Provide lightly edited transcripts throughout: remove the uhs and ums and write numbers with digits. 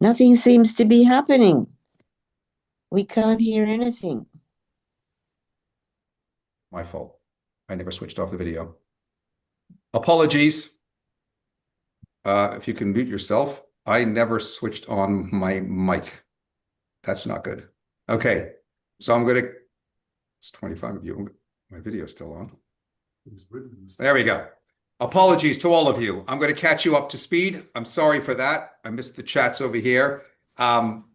Nothing seems to be happening. We can't hear anything. My fault. I never switched off the video. Apologies. If you can mute yourself, I never switched on my mic. That's not good. Okay, so it's 25 of you. My video's still on. There we go. Apologies to all of you. I'm going to catch you up to speed. I'm sorry for that. I missed the chats over here.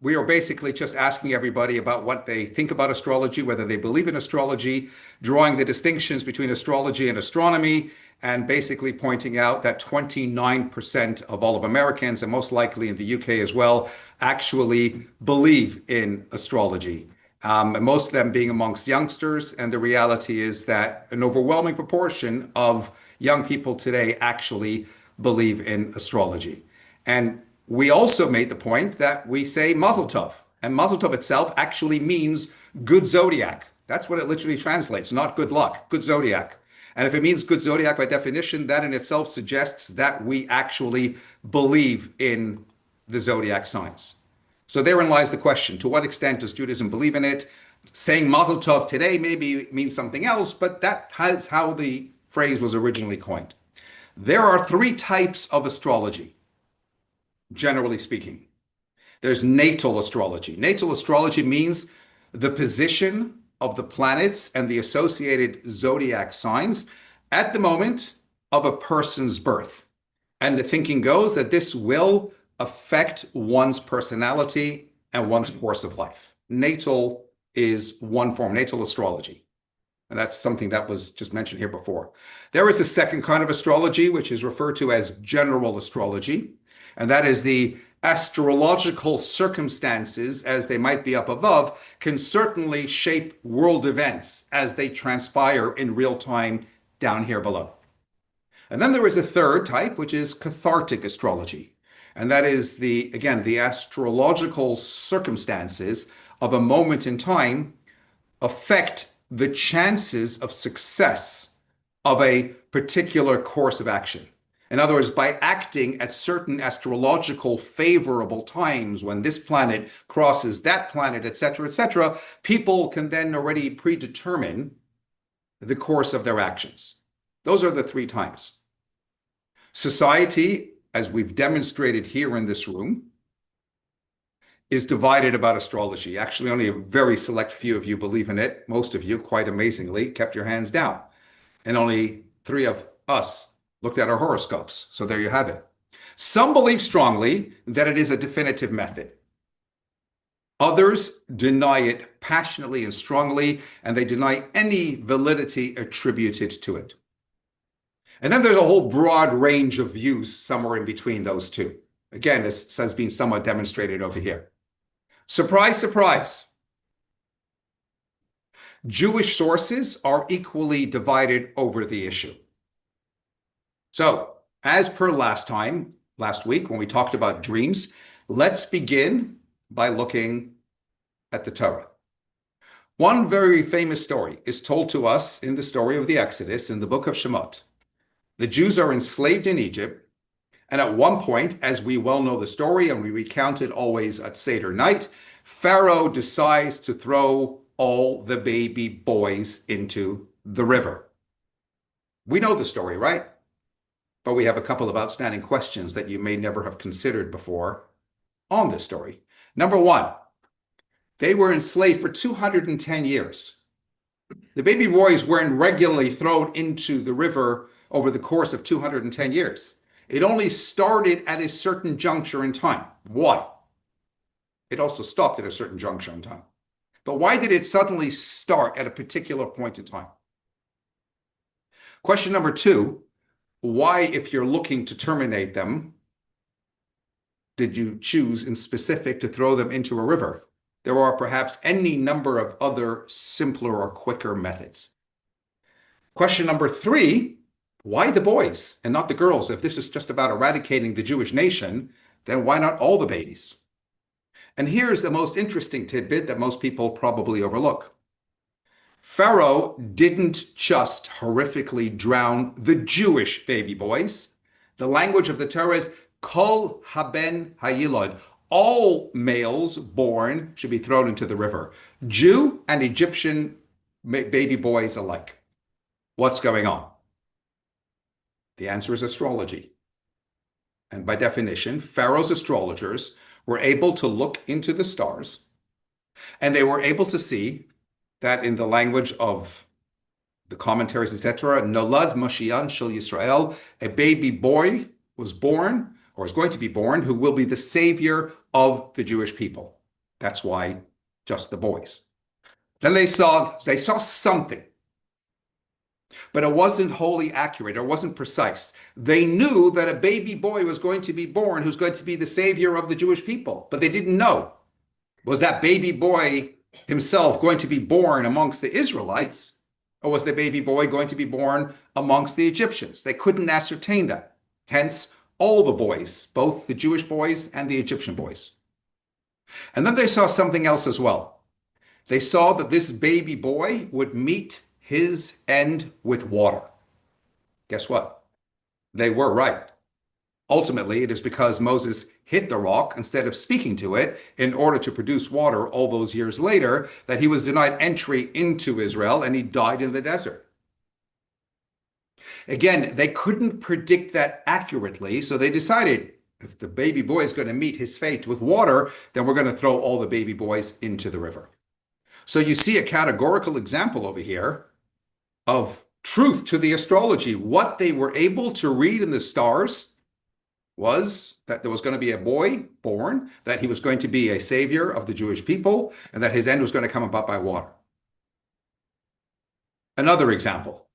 We are basically just asking everybody about what they think about astrology, whether they believe in astrology, drawing the distinctions between astrology and astronomy, and basically pointing out that 29% of all of Americans, and most likely in the UK as well, actually believe in astrology. And most of them being amongst youngsters. And the reality is that an overwhelming proportion of young people today actually believe in astrology. And we also made the point that we say Mazel Tov. And Mazel Tov itself actually means good zodiac. That's what it literally translates, not good luck, good zodiac. And if it means good zodiac by definition, that in itself suggests that we actually believe in the zodiac signs. So therein lies the question. To what extent does Judaism believe in it? Saying Mazel Tov today maybe means something else, but that is how the phrase was originally coined. There are three types of astrology, generally speaking. There's natal astrology. Natal astrology means the position of the planets and the associated zodiac signs at the moment of a person's birth. And the thinking goes that this will affect one's personality and one's course of life. Natal is one form, natal astrology. And that's something that was just mentioned here before. There is a second kind of astrology, which is referred to as general astrology. And that is the astrological circumstances, as they might be up above, can certainly shape world events as they transpire in real time down here below. And then there is a third type, which is cathartic astrology. And that is the astrological circumstances of a moment in time affect the chances of success of a particular course of action. In other words, by acting at certain astrological favorable times when this planet crosses that planet, etc., people can then already predetermine the course of their actions. Those are the three types. Society, as we've demonstrated here in this room, is divided about astrology. Actually, only a very select few of you believe in it. Most of you, quite amazingly, kept your hands down. And only 3 of us looked at our horoscopes. So there you have it. Some believe strongly that it is a definitive method. Others deny it passionately and strongly, and they deny any validity attributed to it. And then there's a whole broad range of views somewhere in between those two. Again, this has been somewhat demonstrated over here. Surprise, surprise. Jewish sources are equally divided over the issue. So, as per last week, when we talked about dreams, let's begin by looking at the Torah. One very famous story is told to us in the story of the Exodus in the book of Shemot. The Jews are enslaved in Egypt, and at one point, as we well know the story, and we recount it always at Seder night, Pharaoh decides to throw all the baby boys into the river. We know the story, right? But we have a couple of outstanding questions that you may never have considered before on this story. Number one, they were enslaved for 210 years. The baby boys weren't regularly thrown into the river over the course of 210 years. It only started at a certain juncture in time. Why? It also stopped at a certain juncture in time. But why did it suddenly start at a particular point in time? Question number two, why, if you're looking to terminate them, did you choose in specific to throw them into a river? There are perhaps any number of other simpler or quicker methods. Question number three, why the boys and not the girls? If this is just about eradicating the Jewish nation, then why not all the babies? And here's the most interesting tidbit that most people probably overlook. Pharaoh didn't just horrifically drown the Jewish baby boys. The language of the Torah is kol haben hayilod, all males born should be thrown into the river, Jew and Egyptian baby boys alike. What's going on? The answer is astrology. And by definition, Pharaoh's astrologers were able to look into the stars and they were able to see that in the language of the commentaries, etc., Nolad Mashiach Shel Yisrael, a baby boy was born or is going to be born who will be the savior of the Jewish people. That's why just the boys. Then they saw something, but it wasn't wholly accurate or wasn't precise. They knew that a baby boy was going to be born who's going to be the savior of the Jewish people, but they didn't know, was that baby boy himself going to be born amongst the Israelites, or was the baby boy going to be born amongst the Egyptians? They couldn't ascertain that. Hence, all the boys, both the Jewish boys and the Egyptian boys. And then they saw something else as well. They saw that this baby boy would meet his end with water. Guess what? They were right. Ultimately, it is because Moses hit the rock instead of speaking to it in order to produce water all those years later that he was denied entry into Israel and he died in the desert. Again, they couldn't predict that accurately, so they decided if the baby boy is going to meet his fate with water, then we're going to throw all the baby boys into the river. So you see a categorical example over here of truth to the astrology. What they were able to read in the stars was that there was going to be a boy born, that he was going to be a savior of the Jewish people, and that his end was going to come about by water. Another example.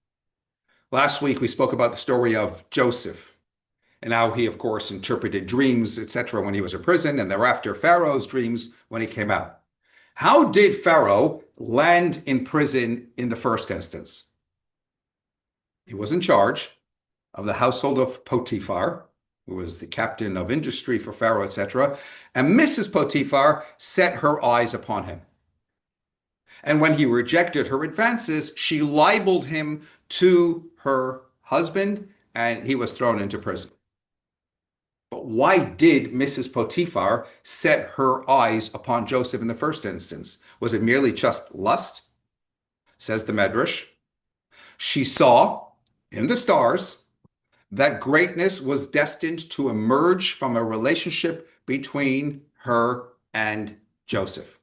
Last week, we spoke about the story of Joseph and how he, of course, interpreted dreams, etc., when he was in prison, and thereafter Pharaoh's dreams when he came out. How did Pharaoh land in prison in the first instance? He was in charge of the household of Potiphar, who was the captain of industry for Pharaoh, etc., and Mrs. Potiphar set her eyes upon him. And when he rejected her advances, she libeled him to her husband, and he was thrown into prison. But why did Mrs. Potiphar set her eyes upon Joseph in the first instance? Was it merely just lust? Says the Medrash. She saw in the stars that greatness was destined to emerge from a relationship between her and Joseph.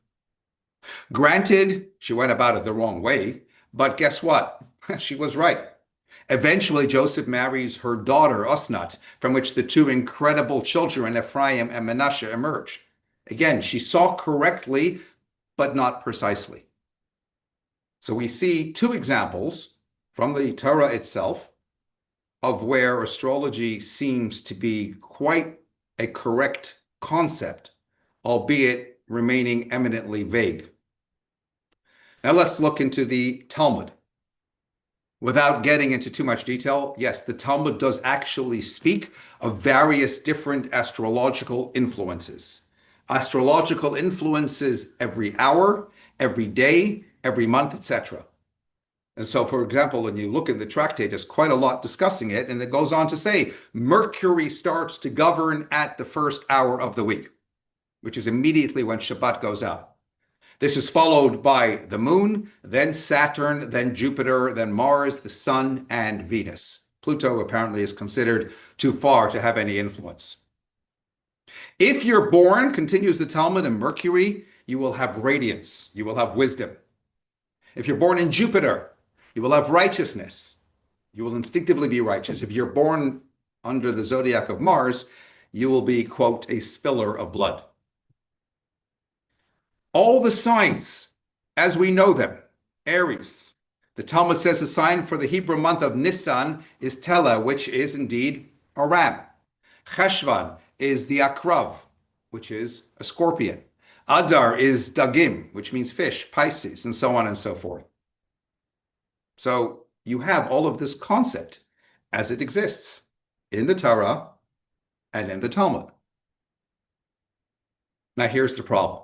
Granted, she went about it the wrong way, but guess what? She was right. Eventually, Joseph marries her daughter, Osnat, from which the two incredible children, Ephraim and Manasseh, emerge. Again, she saw correctly, but not precisely. So we see two examples from the Torah itself of where astrology seems to be quite a correct concept, albeit remaining eminently vague. Now let's look into the Talmud. Without getting into too much detail, yes, the Talmud does actually speak of various different astrological influences. Astrological influences every hour, every day, every month, etc. And so, for example, when you look in the tractate, there's quite a lot discussing it, and it goes on to say, Mercury starts to govern at the first hour of the week, which is immediately when Shabbat goes out. This is followed by the moon, then Saturn, then Jupiter, then Mars, the sun, and Venus. Pluto apparently is considered too far to have any influence. If you're born, continues the Talmud, in Mercury, you will have radiance, you will have wisdom. If you're born in Jupiter, you will have righteousness. You will instinctively be righteous. If you're born under the zodiac of Mars, you will be, quote, a spiller of blood. All the signs, as we know them, Aries. The Talmud says the sign for the Hebrew month of Nisan is Tela, which is indeed a ram. Cheshvan is the Akrav, which is a scorpion. Adar is Dagim, which means fish, Pisces, and so on and so forth. So you have all of this concept as it exists in the Torah and in the Talmud. Now here's the problem.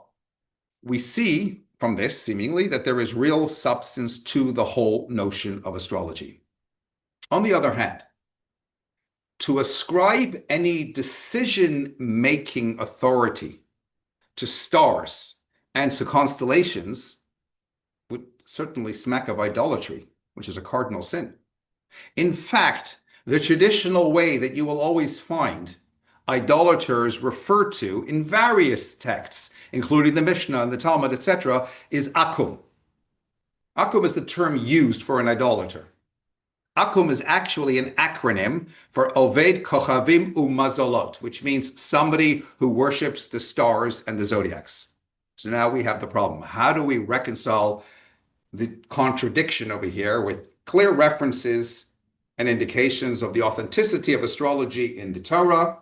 We see from this, seemingly, that there is real substance to the whole notion of astrology. On the other hand, to ascribe any decision-making authority to stars and to constellations would certainly smack of idolatry, which is a cardinal sin. In fact, the traditional way that you will always find idolaters referred to in various texts, including the Mishnah and the Talmud, etc., is akum. Akum is the term used for an idolater. Akum is actually an acronym for Oved Kochavim Umazolot, which means somebody who worships the stars and the zodiacs. So now we have the problem. How do we reconcile the contradiction over here with clear references and indications of the authenticity of astrology in the Torah,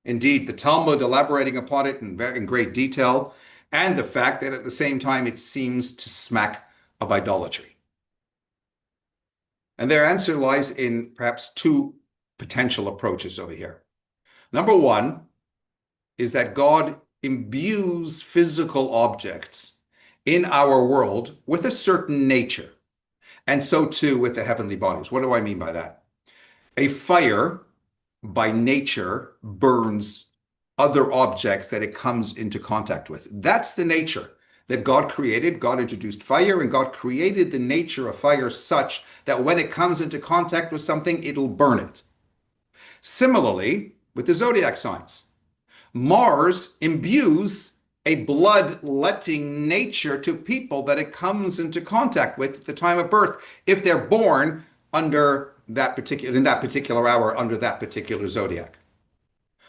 indeed the Talmud elaborating upon it in great detail, and the fact that at the same time it seems to smack of idolatry? And their answer lies in perhaps two potential approaches over here. Number one is that God imbues physical objects in our world with a certain nature, and so too with the heavenly bodies. What do I mean by that? A fire, by nature, burns other objects that it comes into contact with. That's the nature that God created. God introduced fire, and God created the nature of fire such that when it comes into contact with something, it'll burn it. Similarly, with the zodiac signs, Mars imbues a blood-letting nature to people that it comes into contact with at the time of birth, if they're born under that particular hour, under that particular zodiac.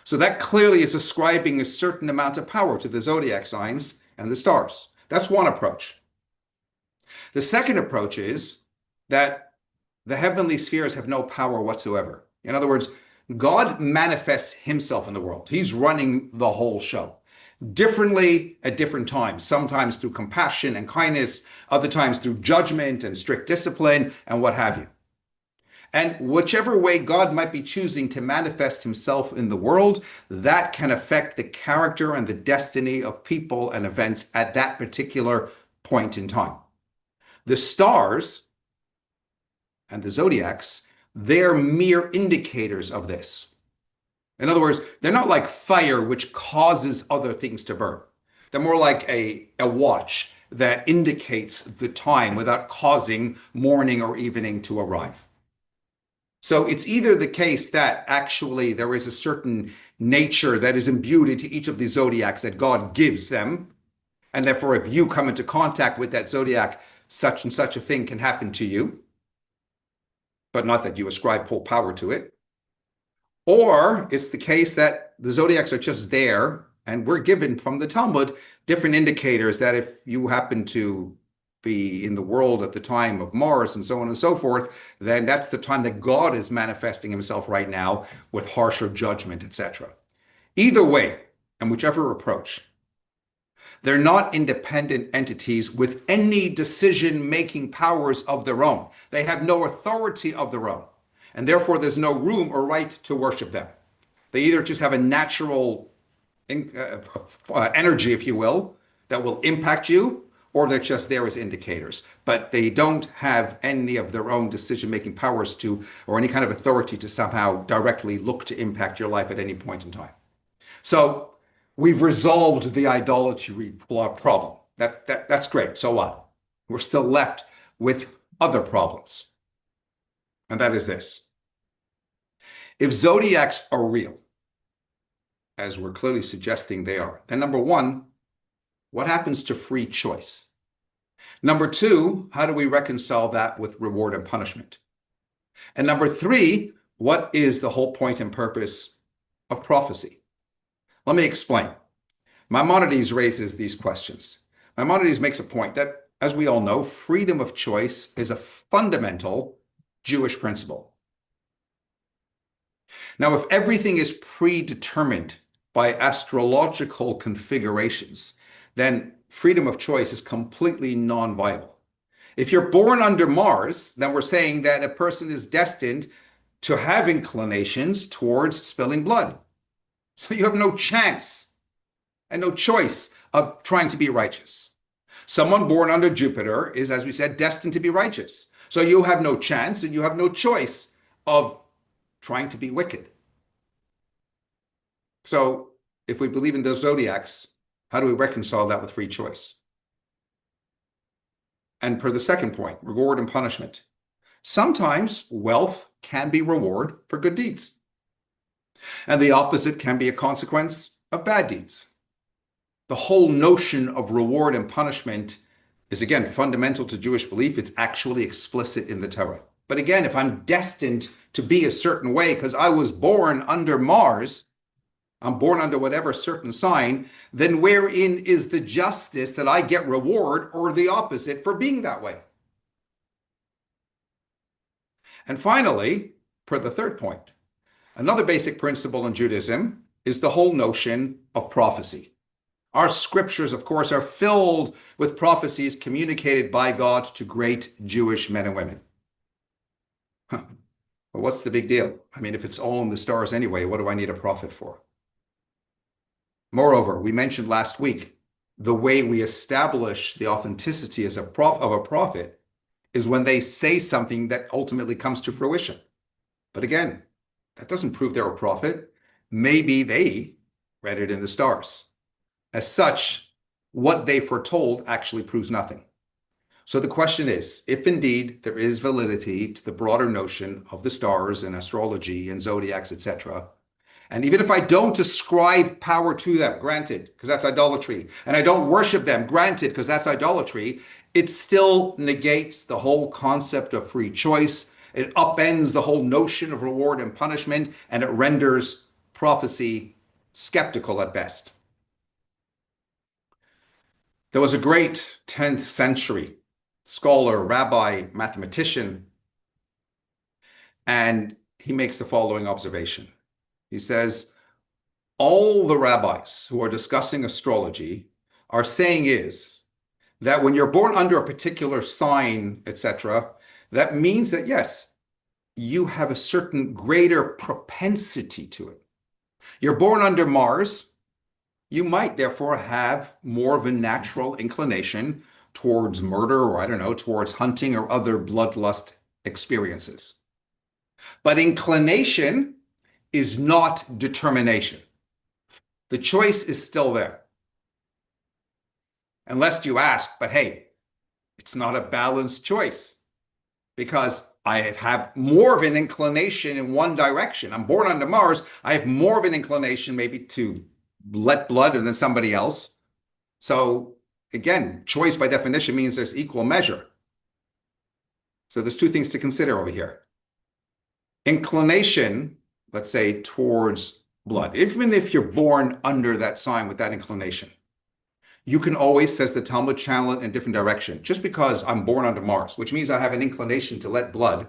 So that clearly is ascribing a certain amount of power to the zodiac signs and the stars. That's one approach. The second approach is that the heavenly spheres have no power whatsoever. In other words, God manifests himself in the world. He's running the whole show. Differently at different times, sometimes through compassion and kindness, other times through judgment and strict discipline and what have you. And whichever way God might be choosing to manifest himself in the world, that can affect the character and the destiny of people and events at that particular point in time. The stars and the zodiacs, they're mere indicators of this. In other words, they're not like fire, which causes other things to burn. They're more like a watch that indicates the time without causing morning or evening to arrive. So it's either the case that actually there is a certain nature that is imbued into each of the zodiacs that God gives them, and therefore if you come into contact with that zodiac, such and such a thing can happen to you, but not that you ascribe full power to it. Or it's the case that the zodiacs are just there, and we're given from the Talmud different indicators that if you happen to be in the world at the time of Mars and so on and so forth, then that's the time that God is manifesting himself right now with harsher judgment, etc. Either way, and whichever approach, they're not independent entities with any decision-making powers of their own. They have no authority of their own, and therefore there's no room or right to worship them. They either just have a natural energy, if you will, that will impact you, or they're just there as indicators. But they don't have any of their own decision-making powers to, or any kind of authority to somehow directly look to impact your life at any point in time. So we've resolved the idolatry problem. That's great. So what? We're still left with other problems. And that is this. If zodiacs are real, as we're clearly suggesting they are, then number one, what happens to free choice? Number two, how do we reconcile that with reward and punishment? And number three, what is the whole point and purpose of prophecy? Let me explain. Maimonides raises these questions. Maimonides makes a point that, as we all know, freedom of choice is a fundamental Jewish principle. Now, if everything is predetermined by astrological configurations, then freedom of choice is completely non-viable. If you're born under Mars, then we're saying that a person is destined to have inclinations towards spilling blood. So you have no chance and no choice of trying to be righteous. Someone born under Jupiter is, as we said, destined to be righteous. So you have no chance and you have no choice of trying to be wicked. So if we believe in the zodiacs, How do we reconcile that with free choice? And per the second point, reward and punishment. Sometimes wealth can be reward for good deeds, and the opposite can be a consequence of bad deeds. The whole notion of reward and punishment is, again, fundamental to Jewish belief. It's actually explicit in the Torah. But again, if I'm destined to be a certain way because I was born under Mars, I'm born under whatever certain sign, then wherein is the justice that I get reward or the opposite for being that way? And finally, per the third point, another basic principle in Judaism is the whole notion of prophecy. Our scriptures, of course, are filled with prophecies communicated by God to great Jewish men and women. Huh. Well, what's the big deal? I mean, if it's all in the stars anyway, what do I need a prophet for? Moreover, we mentioned last week, the way we establish the authenticity as of a prophet is when they say something that ultimately comes to fruition. But again, that doesn't prove they're a prophet. Maybe they read it in the stars. As such, what they foretold actually proves nothing. So the question is, if indeed there is validity to the broader notion of the stars and astrology and zodiacs, etc., and even if I don't ascribe power to them, granted, because that's idolatry, and I don't worship them, granted, because that's idolatry, it still negates the whole concept of free choice. It upends the whole notion of reward and punishment, and it renders prophecy skeptical at best. There was a great 10th century scholar, rabbi, mathematician, and he makes the following observation. He says, all the rabbis who are discussing astrology are saying is that when you're born under a particular sign, etc., that means that, yes, you have a certain greater propensity to it. You're born under Mars, you might therefore have more of a natural inclination towards murder, or I don't know, towards hunting or other bloodlust experiences. But inclination is not determination. The choice is still there. Unless you ask, but hey, it's not a balanced choice because I have more of an inclination in one direction. I'm born under Mars. I have more of an inclination maybe to let blood than somebody else. So again, choice by definition means there's equal measure. So there's two things to consider over here. Inclination, let's say, towards blood, even if you're born under that sign with that inclination, you can always, says the Talmud, channel it in a different direction. Just because I'm born under Mars, which means I have an inclination to let blood,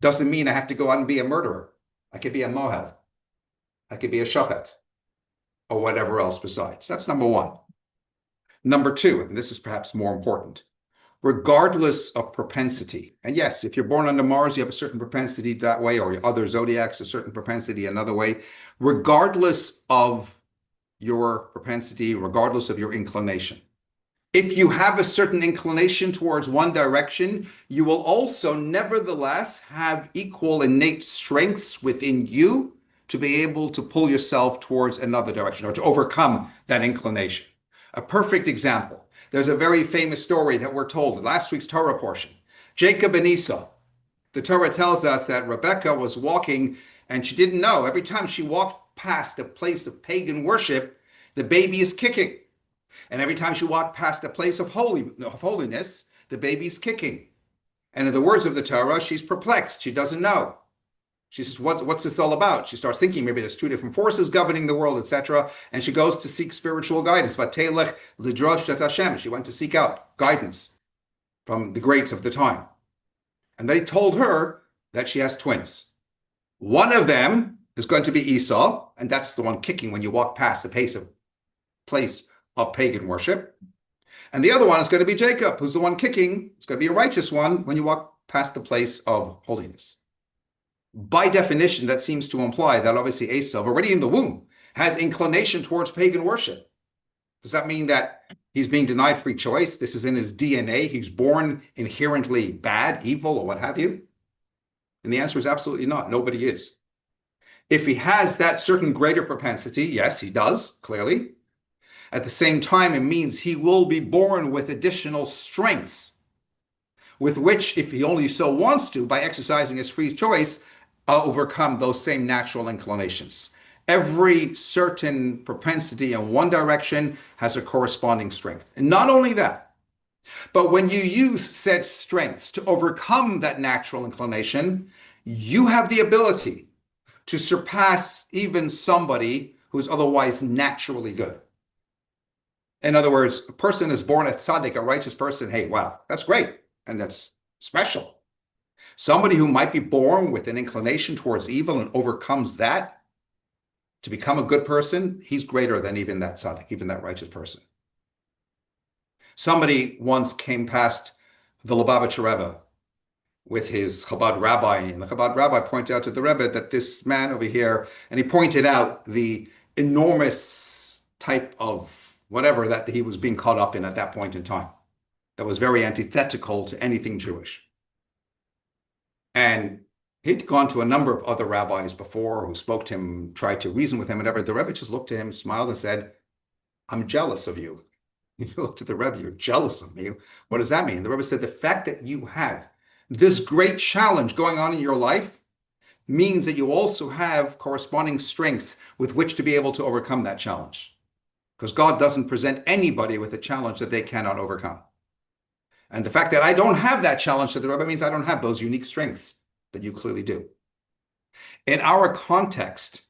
doesn't mean I have to go out and be a murderer. I could be a mohel. I could be a shochet, or whatever else besides. That's number one. Number two, and this is perhaps more important, regardless of propensity. And yes, if you're born under Mars, you have a certain propensity that way, or other zodiacs, a certain propensity another way. Regardless of your propensity, regardless of your inclination. If you have a certain inclination towards one direction, you will also nevertheless have equal innate strengths within you to be able to pull yourself towards another direction or to overcome that inclination. A perfect example. There's a very famous story that we're told in last week's Torah portion. Jacob and Esau. The Torah tells us that Rebekah was walking and she didn't know. Every time she walked past a place of pagan worship, the baby is kicking. And every time she walked past a place of holiness, the baby's kicking. And in the words of the Torah, she's perplexed. She doesn't know. She says, what's this all about? She starts thinking maybe there's two different forces governing the world, etc. And she goes to seek spiritual guidance. Vatelech lidrosh et Hashem. She went to seek out guidance from the greats of the time. And they told her that she has twins. One of them is going to be Esau, and that's the one kicking when you walk past the place of pagan worship. And the other one is going to be Jacob, who's the one kicking. It's going to be a righteous one when you walk past the place of holiness. By definition, that seems to imply that obviously Esau, already in the womb, has inclination towards pagan worship. Does that mean that he's being denied free choice? This is in his DNA. He's born inherently bad, evil, or what have you? And the answer is absolutely not. Nobody is. If he has that certain greater propensity, yes, he does, clearly. At the same time, it means he will be born with additional strengths, with which, if he only so wants to, by exercising his free choice, overcome those same natural inclinations. Every certain propensity in one direction has a corresponding strength. And not only that, but when you use said strengths to overcome that natural inclination, you have the ability to surpass even somebody who's otherwise naturally good. In other words, a person is born a tzaddik, a righteous person. Hey, wow, that's great. And that's special. Somebody who might be born with an inclination towards evil and overcomes that to become a good person, he's greater than even that tzaddik, even that righteous person. Somebody once came past the Lubavitcher Rebbe with his Chabad rabbi, and the Chabad rabbi pointed out to the Rebbe that this man over here, and he pointed out the enormous type of whatever that he was being caught up in at that point in time that was very antithetical to anything Jewish. And he'd gone to a number of other rabbis before who spoke to him, tried to reason with him, whatever. The Rebbe just looked at him, smiled, and said, "I'm jealous of you." You looked at the Rebbe, "You're jealous of me." What does that mean? The Rebbe said, the fact that you have this great challenge going on in your life means that you also have corresponding strengths with which to be able to overcome that challenge. Because God doesn't present anybody with a challenge that they cannot overcome. And the fact that I don't have that challenge to the Rebbe means I don't have those unique strengths that you clearly do. In our context,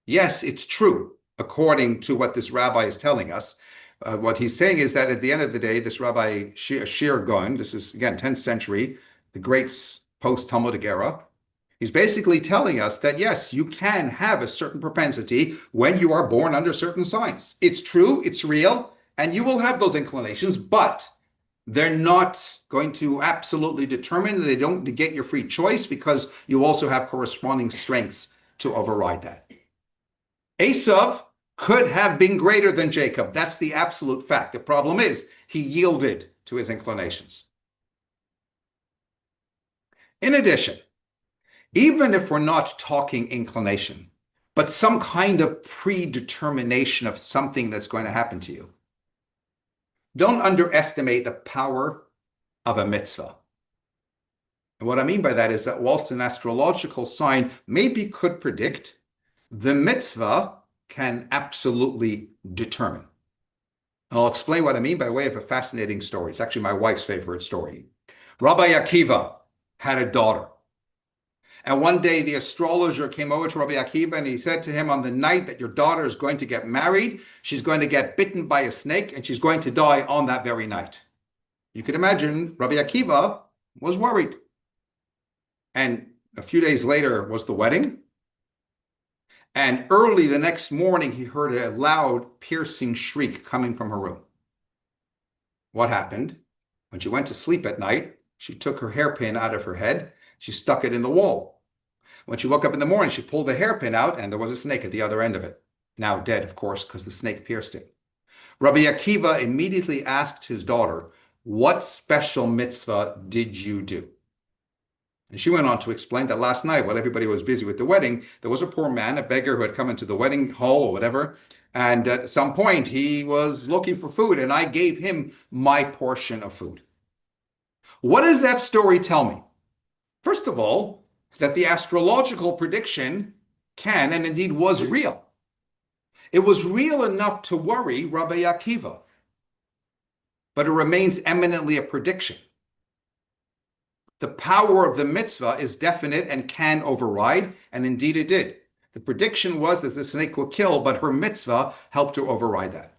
yes, it's true, according to what this rabbi is telling us. What he's saying is that at the end of the day, this Rabbi Shir Gaon, this is, again, 10th century, the great post-Talmudic era, he's basically telling us that, yes, you can have a certain propensity when you are born under certain signs. It's true, it's real, and you will have those inclinations, but they're not going to absolutely determine, they don't negate your free choice, because you also have corresponding strengths to override that. Esav could have been greater than Jacob. That's the absolute fact. The problem is he yielded to his inclinations. In addition, even if we're not talking inclination, but some kind of predetermination of something that's going to happen to you, don't underestimate the power of a mitzvah. And what I mean by that is that whilst an astrological sign maybe could predict, the mitzvah can absolutely determine. And I'll explain what I mean by way of a fascinating story. It's actually my wife's favorite story. Rabbi Akiva had a daughter. And one day the astrologer came over to Rabbi Akiva and he said to him, on the night that your daughter is going to get married, she's going to get bitten by a snake and she's going to die on that very night. You can imagine Rabbi Akiva was worried. And a few days later was the wedding. And early the next morning, he heard a loud, piercing shriek coming from her room. What happened? When she went to sleep at night, she took her hairpin out of her head. She stuck it in the wall. When she woke up in the morning, she pulled the hairpin out, and there was a snake at the other end of it. Now dead, of course, because the snake pierced it. Rabbi Akiva immediately asked his daughter, "What special mitzvah did you do?" And she went on to explain that last night, while everybody was busy with the wedding, there was a poor man, a beggar who had come into the wedding hall or whatever. And at some point, he was looking for food, and I gave him my portion of food. What does that story tell me? First of all, that the astrological prediction can, and indeed was real. It was real enough to worry Rabbi Akiva, but it remains eminently a prediction. The power of the mitzvah is definite and can override, and indeed it did. The prediction was that the snake will kill, but her mitzvah helped to override that.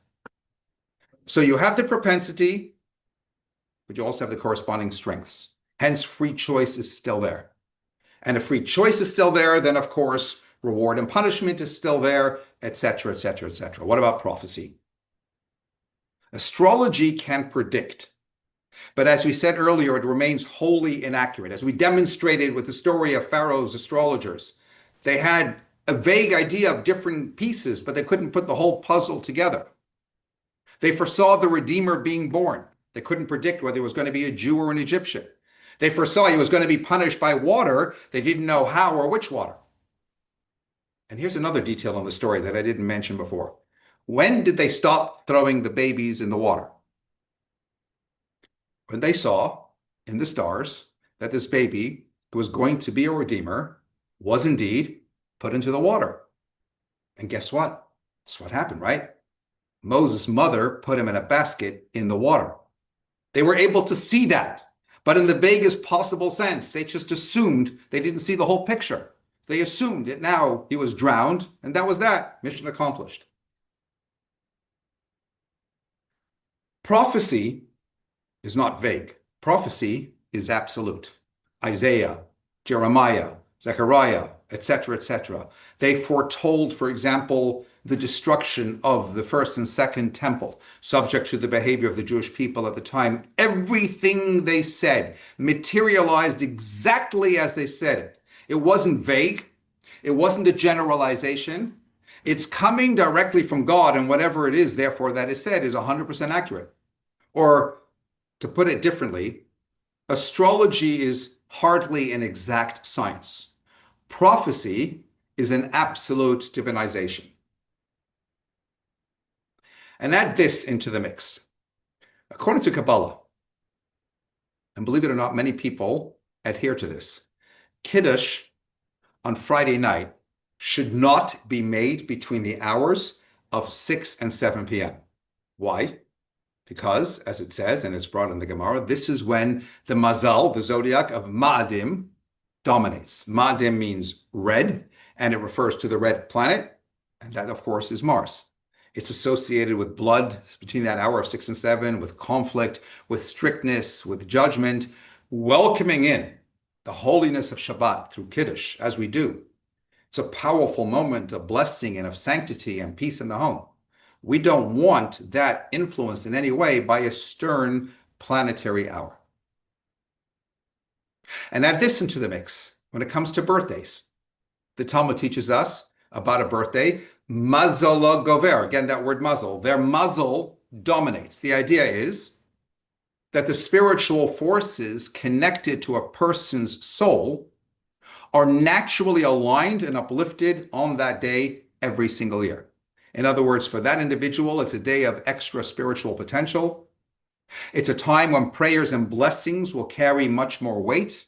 So you have the propensity, but you also have the corresponding strengths. Hence, free choice is still there. And if free choice is still there, then of course, reward and punishment is still there, etc., etc., etc. What about prophecy? Astrology can predict. But as we said earlier, it remains wholly inaccurate. As we demonstrated with the story of Pharaoh's astrologers, they had a vague idea of different pieces, but they couldn't put the whole puzzle together. They foresaw the Redeemer being born. They couldn't predict whether he was going to be a Jew or an Egyptian. They foresaw he was going to be punished by water. They didn't know how or which water. And here's another detail in the story that I didn't mention before. When did they stop throwing the babies in the water? When they saw in the stars that this baby who was going to be a redeemer was indeed put into the water. And guess what? That's what happened, right? Moses' mother put him in a basket in the water. They were able to see that, but in the vaguest possible sense. They just assumed, they didn't see the whole picture. They assumed that now he was drowned, and that was that. Mission accomplished. Prophecy is not vague. Prophecy is absolute. Isaiah, Jeremiah, Zechariah, etc., etc. They foretold, for example, the destruction of the first and second temple, subject to the behavior of the Jewish people at the time. Everything they said materialized exactly as they said it. It wasn't vague. It wasn't a generalization. It's coming directly from God, and whatever it is, therefore, that is said is 100% accurate. Or, to put it differently, astrology is hardly an exact science. Prophecy is an absolute divinization. And add this into the mix. According to Kabbalah, and believe it or not, many people adhere to this, Kiddush on Friday night should not be made between the hours of 6 and 7 p.m. Why? Because, as it says, and it's brought in the Gemara, this is when the mazal, the zodiac of Ma'adim, dominates. Ma'adim means red, and it refers to the red planet, and that, of course, is Mars. It's associated with blood between that hour of 6 and 7, with conflict, with strictness, with judgment, welcoming in the holiness of Shabbat through Kiddush, as we do. It's a powerful moment of blessing and of sanctity and peace in the home. We don't want that influenced in any way by a stern planetary hour. And add this into the mix when it comes to birthdays. The Talmud teaches us about a birthday, mazal gover. Again, that word mazal. Their mazal dominates. The idea is that the spiritual forces connected to a person's soul are naturally aligned and uplifted on that day every single year. In other words, for that individual, it's a day of extra spiritual potential. It's a time when prayers and blessings will carry much more weight.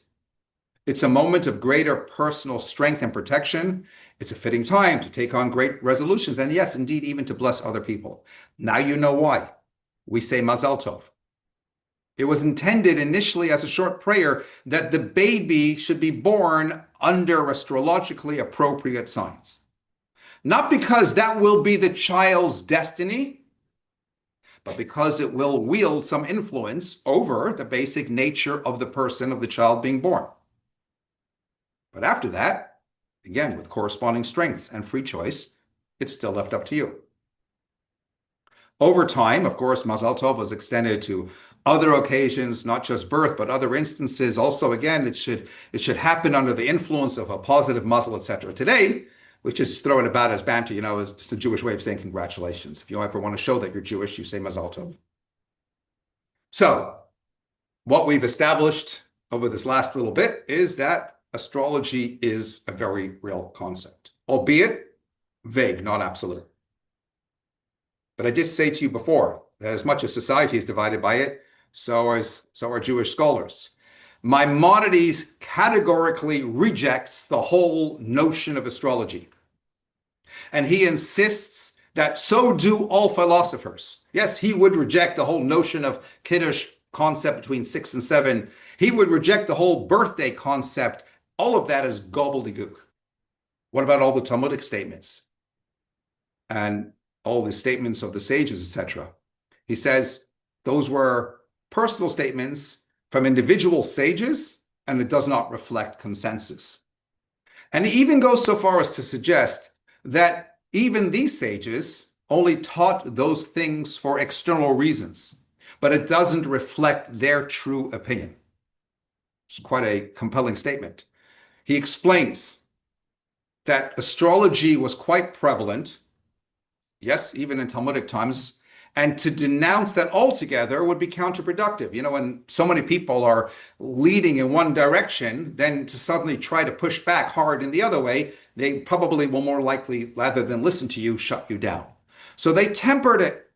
It's a moment of greater personal strength and protection. It's a fitting time to take on great resolutions, and yes, indeed, even to bless other people. Now you know why we say Mazal Tov. It was intended initially as a short prayer that the baby should be born under astrologically appropriate signs. Not because that will be the child's destiny, but because it will wield some influence over the basic nature of the person, of the child being born. But after that, again, with corresponding strengths and free choice, it's still left up to you. Over time, of course, Mazal Tov was extended to other occasions, not just birth, but other instances. Also, again, it should happen under the influence of a positive Mazal, etc. Today, we just throw it about as banter, it's just a Jewish way of saying congratulations. If you ever want to show that you're Jewish, you say Mazal Tov. So, what we've established over this last little bit is that astrology is a very real concept, albeit vague, not absolute. But I did say to you before that as much as society is divided by it, so are Jewish scholars. Maimonides categorically rejects the whole notion of astrology. And he insists that so do all philosophers. Yes, he would reject the whole notion of Kiddush concept between 6 and 7. He would reject the whole birthday concept. All of that is gobbledygook. What about all the Talmudic statements? And all the statements of the sages, etc. He says those were personal statements from individual sages, and it does not reflect consensus. And he even goes so far as to suggest that even these sages only taught those things for external reasons, but it doesn't reflect their true opinion. It's quite a compelling statement. He explains that astrology was quite prevalent, yes, even in Talmudic times, and to denounce that altogether would be counterproductive. When so many people are leading in one direction, then to suddenly try to push back hard in the other way, they probably will more likely, rather than listen to you, shut you down. So they tempered it.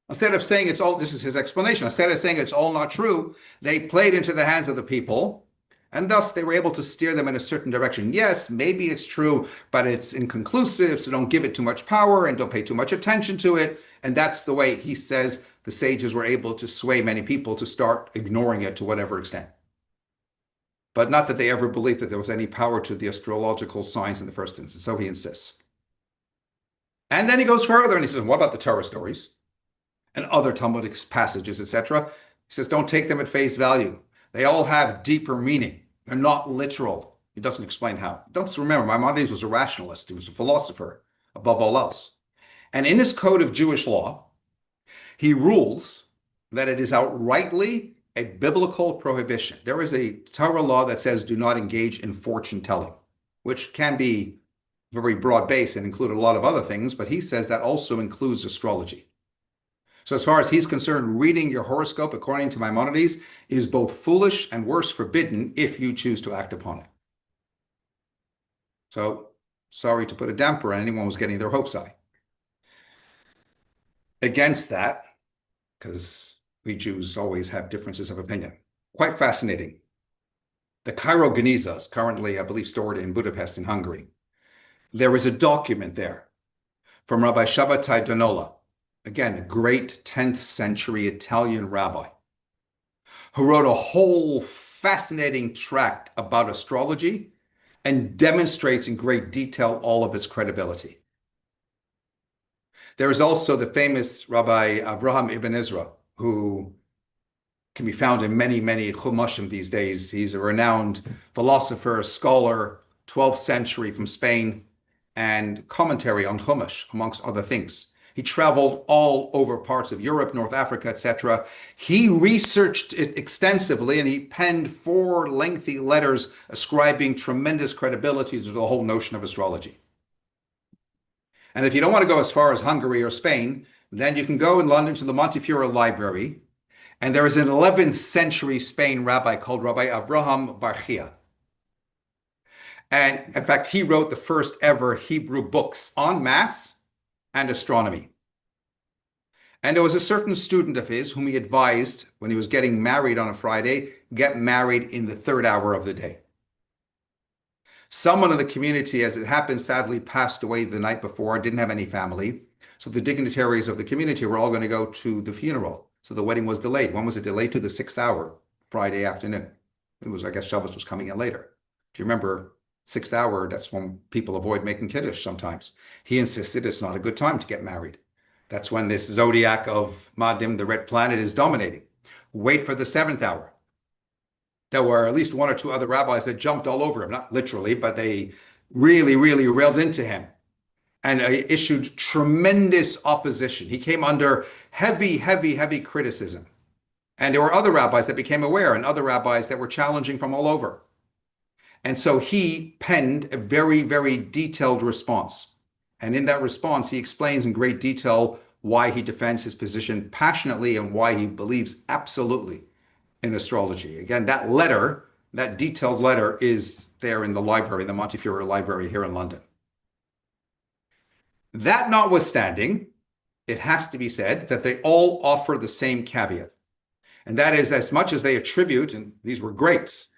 Instead of saying it's all, this is his explanation, instead of saying it's all not true, they played into the hands of the people, and thus they were able to steer them in a certain direction. Yes, maybe it's true, but it's inconclusive, so don't give it too much power and don't pay too much attention to it. And that's the way he says the sages were able to sway many people to start ignoring it to whatever extent. But not that they ever believed that there was any power to the astrological signs in the first instance, so he insists. And then he goes further and he says, what about the Torah stories and other Talmudic passages, etc.? He says, don't take them at face value. They all have deeper meaning. They're not literal. He doesn't explain how. Don't remember, Maimonides was a rationalist. He was a philosopher above all else. And in his code of Jewish law, he rules that it is outrightly a biblical prohibition. There is a Torah law that says do not engage in fortune telling, which can be very broad-based and include a lot of other things, but he says that also includes astrology. So as far as he's concerned, reading your horoscope, according to Maimonides, is both foolish and worse, forbidden if you choose to act upon it. So sorry to put a damper on anyone who's getting their hopes high. Against that, because we Jews always have differences of opinion. Quite fascinating. The Cairo Geniza is currently, I believe, stored in Budapest in Hungary. There is a document there from Rabbi Shabbatai Donola, again, a great 10th century Italian rabbi, who wrote a whole fascinating tract about astrology and demonstrates in great detail all of its credibility. There is also the famous Rabbi Avraham ibn Ezra, who can be found in many, many Chumashim these days. He's a renowned philosopher, scholar, 12th century from Spain, and commentary on Chumash, amongst other things. He traveled all over parts of Europe, North Africa, etc. He researched it extensively, and he penned 4 lengthy letters ascribing tremendous credibility to the whole notion of astrology. And if you don't want to go as far as Hungary or Spain, then you can go in London to the Montefiore Library, and there is an 11th century Spain rabbi called Rabbi Avraham Barchia. And in fact, he wrote the first ever Hebrew books on maths and astronomy. And there was a certain student of his whom he advised when he was getting married on a Friday, get married in the 3rd hour of the day. Someone in the community, as it happened, sadly passed away the night before, didn't have any family. So the dignitaries of the community were all going to go to the funeral. So the wedding was delayed. When was it delayed? To the 6th hour, Friday afternoon. It was, I guess, Shabbos was coming in later. If you remember, 6th hour, that's when people avoid making Kiddush sometimes. He insisted it's not a good time to get married. That's when this zodiac of Madim, the red planet, is dominating. Wait for the 7th hour. There were at least 1 or 2 other rabbis that jumped all over him, not literally, but they really, really railed into him and issued tremendous opposition. He came under heavy, heavy, heavy criticism. And there were other rabbis that became aware and other rabbis that were challenging from all over. And so he penned a very, very detailed response. And in that response, he explains in great detail why he defends his position passionately and why he believes absolutely in astrology. Again, that letter, that detailed letter, is there in the library, the Montefiore Library here in London. That notwithstanding, it has to be said that they all offer the same caveat. And that is, as much as they attribute, and these were greats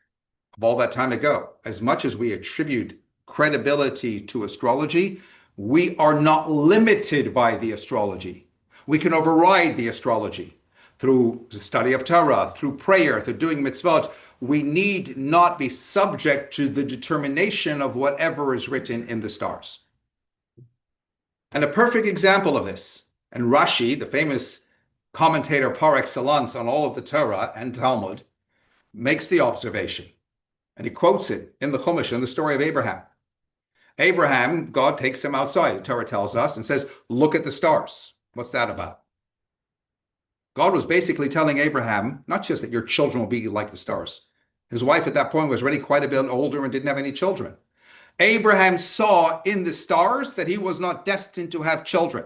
of all that time ago, as much as we attribute credibility to astrology, we are not limited by the astrology. We can override the astrology through the study of Torah, through prayer, through doing mitzvot. We need not be subject to the determination of whatever is written in the stars. And a perfect example of this, and Rashi, the famous commentator par excellence on all of the Torah and Talmud, makes the observation, and he quotes it in the Chumash, in the story of Abraham. Abraham, God takes him outside, the Torah tells us, and says, look at the stars. What's that about? God was basically telling Abraham, not just that your children will be like the stars. His wife at that point was already quite a bit older and didn't have any children. Abraham saw in the stars that he was not destined to have children.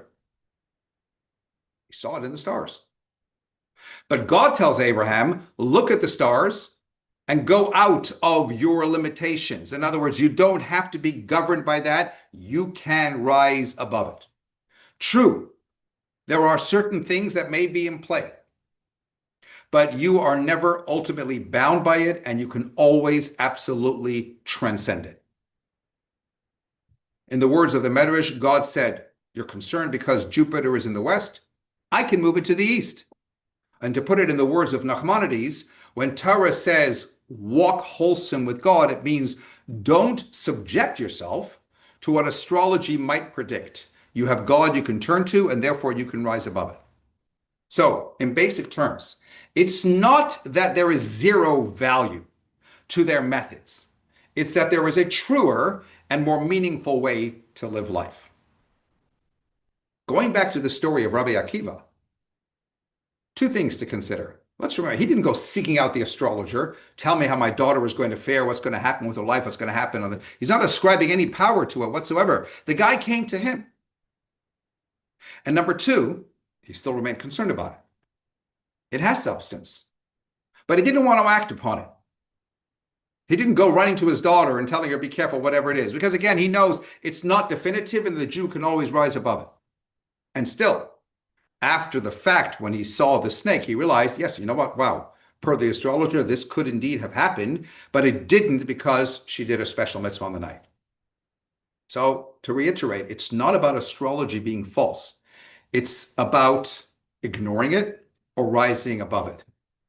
He saw it in the stars. But God tells Abraham, look at the stars and go out of your limitations. In other words, you don't have to be governed by that. You can rise above it. True, There are certain things that may be in play, but you are never ultimately bound by it, and you can always absolutely transcend it. In the words of the Medrash, God said, "You're concerned because Jupiter is in the west. I can move it to the east." And to put it in the words of Nachmanides, when Torah says, walk wholesome with God, it means don't subject yourself to what astrology might predict. You have God you can turn to, and therefore you can rise above it. So, in basic terms, it's not that there is zero value to their methods. It's that there is a truer and more meaningful way to live life. Going back to the story of Rabbi Akiva, two things to consider. Let's remember, he didn't go seeking out the astrologer, tell me how my daughter is going to fare, what's going to happen with her life, what's going to happen. He's not ascribing any power to it whatsoever. The guy came to him. And number two, he still remained concerned about it. It has substance, but he didn't want to act upon it. He didn't go running to his daughter and telling her, be careful, whatever it is, because again, he knows it's not definitive and the Jew can always rise above it. And still, after the fact, when he saw the snake, he realized, yes, you know what? Wow, per the astrologer, this could indeed have happened, but it didn't because she did a special mitzvah on the night. So to reiterate, it's not about astrology being false. It's about ignoring it or rising above it,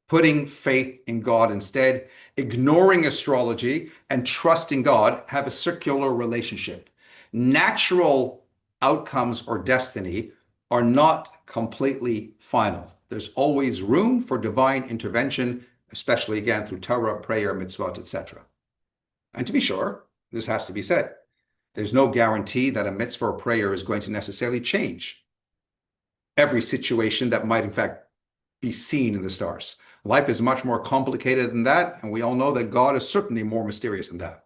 putting faith in God instead, ignoring astrology and trusting God, have a circular relationship. Natural outcomes or destiny are not completely final. There's always room for divine intervention, especially again through Torah, prayer, mitzvot, etc. And to be sure, this has to be said, there's no guarantee that a mitzvah or prayer is going to necessarily change every situation that might in fact be seen in the stars. Life is much more complicated than that, and we all know that God is certainly more mysterious than that.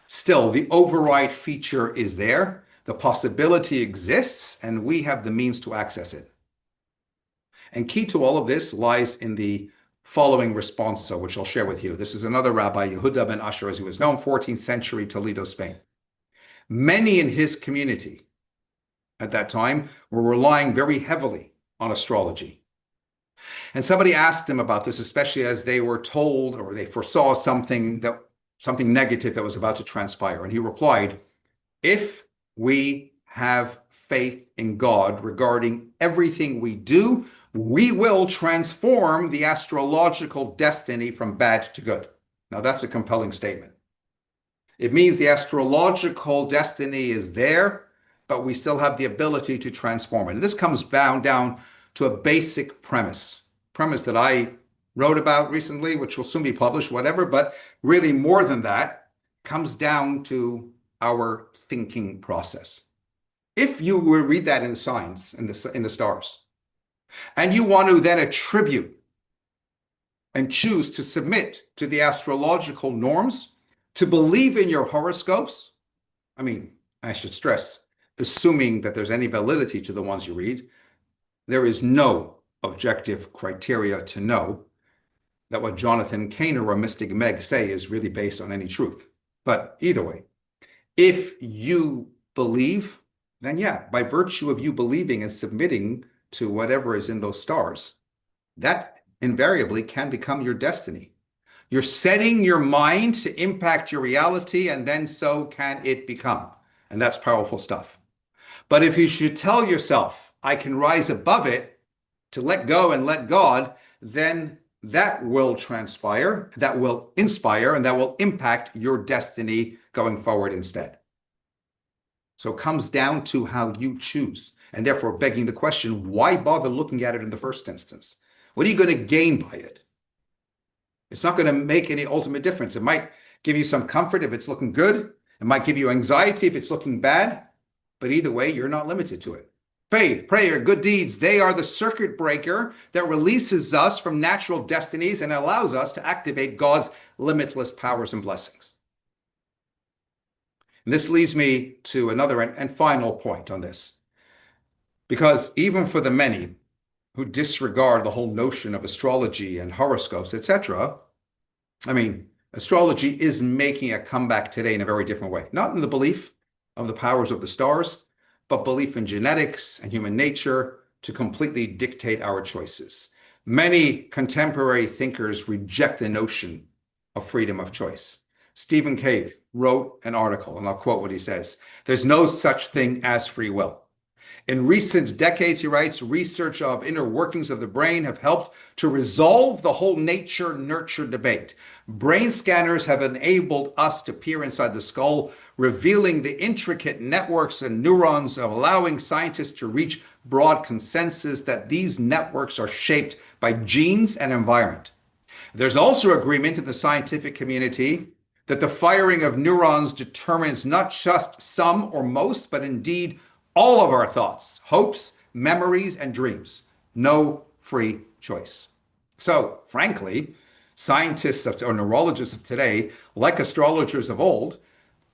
Still, the override feature is there. The possibility exists, and we have the means to access it. And key to all of this lies in the following response, which I'll share with you. This is another rabbi, Yehuda ben Asher, as he was known, 14th century Toledo, Spain. Many in his community at that time were relying very heavily on astrology. And somebody asked him about this, especially as they were told or they foresaw something negative that was about to transpire. And he replied, if we have faith in God regarding everything we do, we will transform the astrological destiny from bad to good. Now, that's a compelling statement. It means the astrological destiny is there, but we still have the ability to transform it. And this comes down to a basic premise that I wrote about recently, which will soon be published, whatever, but really more than that, comes down to our thinking process. If you were to read that in the signs, in the stars, and you want to then attribute and choose to submit to the astrological norms, to believe in your horoscopes, I mean, I should stress, assuming that there's any validity to the ones you read, there is no objective criteria to know that what Jonathan Caner or Mystic Meg say is really based on any truth. But either way, if you believe, then yeah, by virtue of you believing and submitting to whatever is in those stars, that invariably can become your destiny. You're setting your mind to impact your reality, and then so can it become. And that's powerful stuff. But if you should tell yourself, I can rise above it, to let go and let God, then that will transpire, that will inspire, and that will impact your destiny going forward instead. So it comes down to how you choose, and therefore begging the question, why bother looking at it in the first instance? What are you going to gain by it? It's not going to make any ultimate difference. It might give you some comfort if it's looking good. It might give you anxiety if it's looking bad. But either way, you're not limited to it. Faith, prayer, good deeds, they are the circuit breaker that releases us from natural destinies and allows us to activate God's limitless powers and blessings. And this leads me to another and final point on this. Because even for the many who disregard the whole notion of astrology and horoscopes, etc., I mean, astrology is making a comeback today in a very different way. Not in the belief of the powers of the stars, but belief in genetics and human nature, to completely dictate our choices. Many contemporary thinkers reject the notion of freedom of choice. Stephen Cave wrote an article, and I'll quote what he says. There's no such thing as free will. In recent decades, he writes, research of inner workings of the brain have helped to resolve the whole nature-nurture debate. Brain scanners have enabled us to peer inside the skull, revealing the intricate networks and neurons, allowing scientists to reach broad consensus that these networks are shaped by genes and environment. There's also agreement in the scientific community that the firing of neurons determines not just some or most, but indeed all of our thoughts, hopes, memories, and dreams. No free choice. So, frankly, scientists or neurologists of today, like astrologers of old,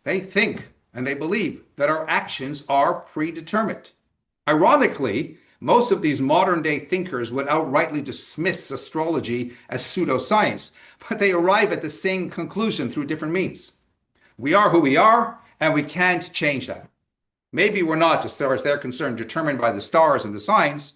they think and they believe that our actions are predetermined. Ironically, most of these modern day thinkers would outrightly dismiss astrology as pseudoscience, but they arrive at the same conclusion through different means. We are who we are, and we can't change that. Maybe we're not, as far as they're concerned, determined by the stars and the signs,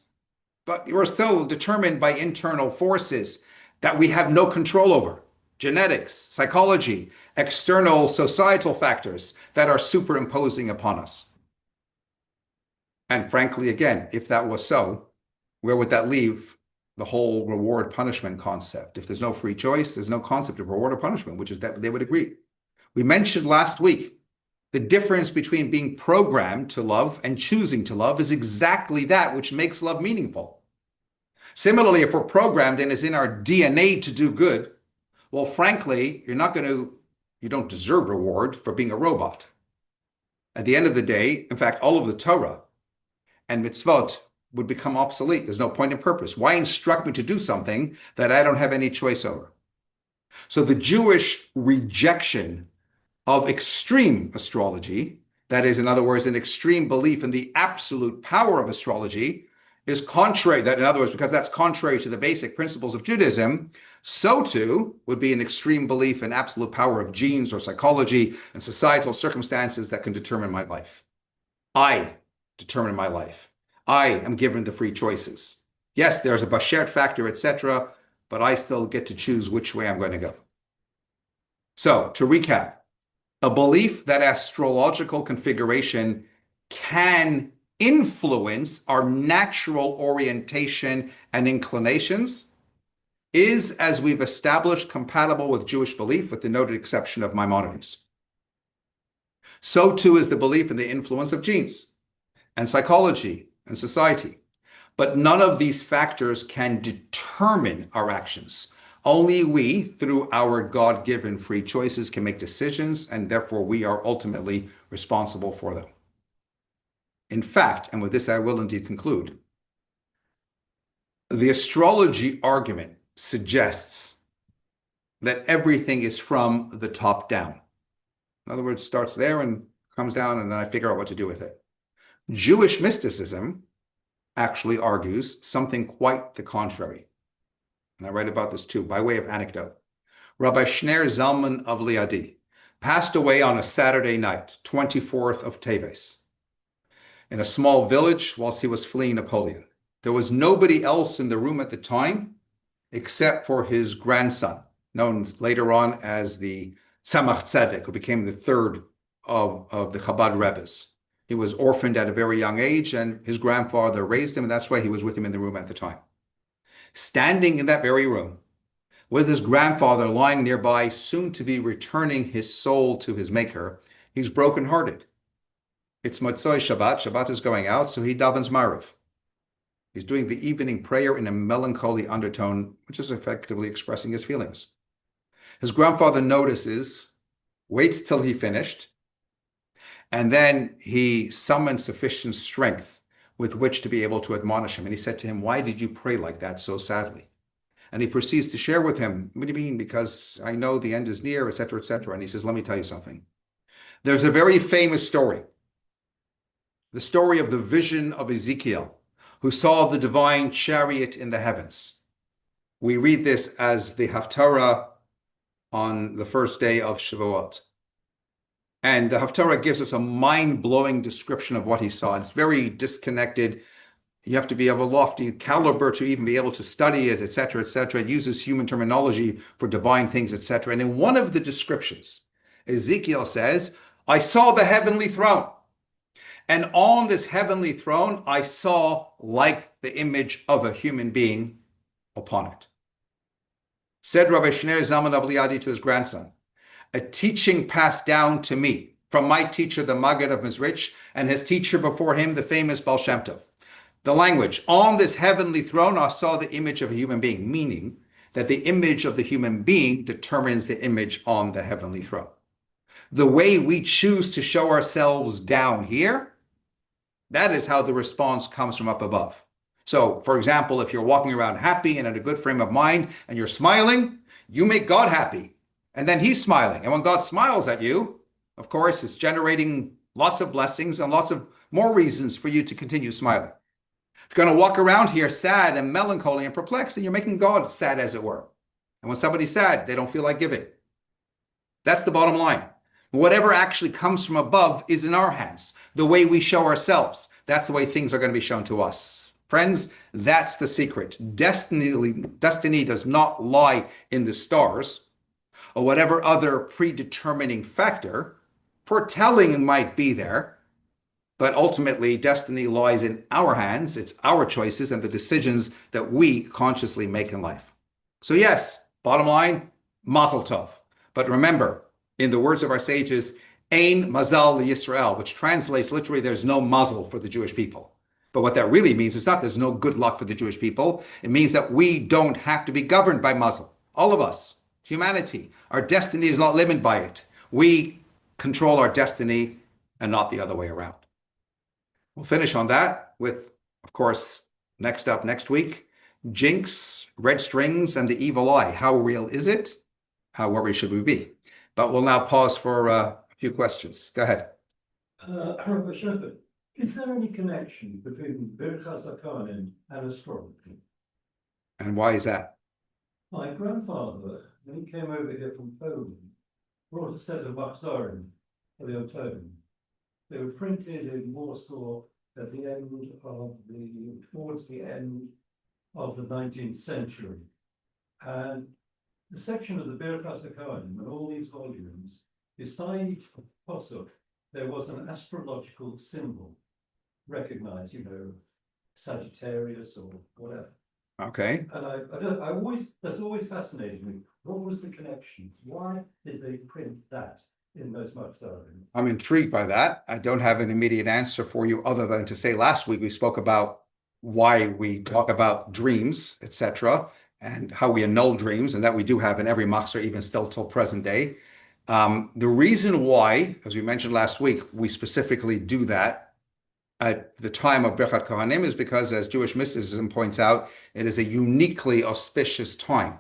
but we're still determined by internal forces that we have no control over. Genetics, psychology, external societal factors that are superimposing upon us. And frankly, again, if that was so, where would that leave the whole reward punishment concept? If there's no free choice, there's no concept of reward or punishment, which is that they would agree. We mentioned last week the difference between being programmed to love and choosing to love is exactly that which makes love meaningful. Similarly, if we're programmed and it's in our DNA to do good, well, frankly, you don't deserve reward for being a robot. At the end of the day, in fact, all of the Torah and mitzvot would become obsolete. There's no point in purpose. Why instruct me to do something that I don't have any choice over? So the Jewish rejection of extreme astrology, that is, in other words, an extreme belief in the absolute power of astrology, is contrary, that in other words, because that's contrary to the basic principles of Judaism, so too would be an extreme belief in absolute power of genes or psychology and societal circumstances that can determine my life. I determine my life. I am given the free choices. Yes, there's a Bashert factor, etc., but I still get to choose which way I'm going to go. So, to recap, a belief that astrological configuration can influence our natural orientation and inclinations is, as we've established, compatible with Jewish belief, with the noted exception of Maimonides. So too is the belief in the influence of genes and psychology and society. But none of these factors can determine our actions. Only we, through our God-given free choices, can make decisions, and therefore we are ultimately responsible for them. In fact, and with this I will indeed conclude, the astrology argument suggests that everything is from the top down. In other words, starts there and comes down, and then I figure out what to do with it. Jewish mysticism actually argues something quite the contrary. And I write about this too, by way of anecdote. Rabbi Shner Zalman of Liadi passed away on a Saturday night, 24th of Teves, in a small village whilst he was fleeing Napoleon. There was nobody else in the room at the time except for his grandson, known later on as the Tzemach Tzedek, who became the third of the Chabad Rebbes. He was orphaned at a very young age, and his grandfather raised him, and that's why he was with him in the room at the time. Standing in that very room, with his grandfather lying nearby, soon to be returning his soul to his maker, he's brokenhearted. It's Motzoi Shabbat. Shabbat is going out, so he davens Mariv. He's doing the evening prayer in a melancholy undertone, which is effectively expressing his feelings. His grandfather notices, waits till he finished, and then he summoned sufficient strength with which to be able to admonish him. And he said to him, "Why did you pray like that so sadly?" And he proceeds to share with him, "What do you mean? Because I know the end is near, etc., etc." And he says, "Let me tell you something. There's a very famous story, the story of the vision of Ezekiel, who saw the divine chariot in the heavens. We read this as the Haftarah on the first day of Shavuot. And the Haftarah gives us a mind-blowing description of what he saw. It's very disconnected. You have to be of a lofty caliber to even be able to study it, etc., etc. It uses human terminology for divine things, etc. And in one of the descriptions, Ezekiel says, I saw the heavenly throne. And on this heavenly throne, I saw like the image of a human being upon it. Said Rabbi Shneur Zalman of Liadi to his grandson, a teaching passed down to me from my teacher, the Maggid of Mizrich, and his teacher before him, the famous Baal Shem Tov. The language, on this heavenly throne, I saw the image of a human being, meaning that the image of the human being determines the image on the heavenly throne. The way we choose to show ourselves down here, that is how the response comes from up above. So, for example, if you're walking around happy and in a good frame of mind and you're smiling, you make God happy. And then he's smiling. And when God smiles at you, of course, it's generating lots of blessings and lots of more reasons for you to continue smiling. If you're going to walk around here sad and melancholy and perplexed, then you're making God sad, as it were. And when somebody's sad, they don't feel like giving. That's the bottom line. Whatever actually comes from above is in our hands. The way we show ourselves, that's the way things are going to be shown to us. Friends, that's the secret. Destiny does not lie in the stars or whatever other predetermining factor. Foretelling might be there, but ultimately destiny lies in our hands. It's our choices and the decisions that we consciously make in life. So yes, bottom line, mazel tov. But remember, in the words of our sages, Ein Mazal Yisrael, which translates literally, there's no mazel for the Jewish people. But what that really means is not there's no good luck for the Jewish people. It means that we don't have to be governed by mazel. All of us, humanity, our destiny is not limited by it. We control our destiny and not the other way around. We'll finish on that with, of course, next up next week, jinx, red strings, and the evil eye. How real is it? How worried should we be? But we'll now pause for a few questions. Go ahead. Rabbi Shepherd, is there any connection between Birchas HaKohanim and astrology? And why is that? My grandfather, when he came over here from Poland, brought a set of Machzorim for the October. They were printed in Warsaw at the end of towards the end of the 19th century. And the section of the Birchas HaKohanim and all these volumes, beside each posuk, there was an astrological symbol recognized, Sagittarius or whatever. Okay. And that's always fascinated me. What was the connection? Why did they print that in those Machzorim? I'm intrigued by that. I don't have an immediate answer for you other than to say last week we spoke about why we talk about dreams, etc., and how we annul dreams, and that we do have in every machzor, even still till present day. The reason why, as we mentioned last week, we specifically do that at the time of Birchat Kohanim is because, as Jewish mysticism points out, it is a uniquely auspicious time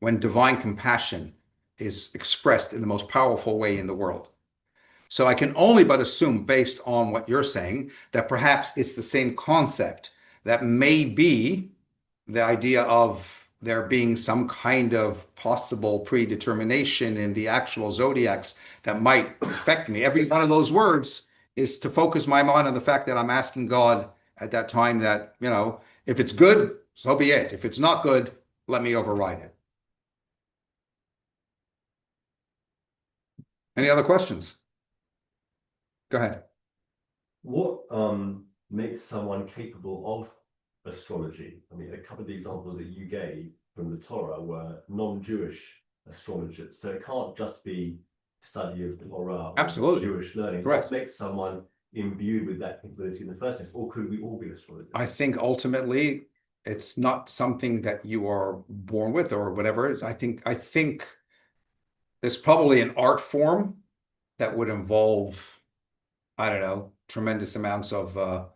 when divine compassion is expressed in the most powerful way in the world. So I can only but assume, based on what you're saying, that perhaps it's the same concept, that may be the idea of there being some kind of possible predetermination in the actual zodiacs that might affect me. Every one of those words is to focus my mind on the fact that I'm asking God at that time that, if it's good, so be it. If it's not good, let me override it. Any other questions? Go ahead. What makes someone capable of astrology? I mean, a couple of the examples that you gave from the Torah were non-Jewish astrologers. So it can't just be study of Torah or Absolutely. Jewish learning. Correct. What makes someone imbued with that capability in the first place? Or could we all be astrologers? I think ultimately it's not something that you are born with or whatever. I think there's probably an art form that would involve, I don't know, tremendous amounts of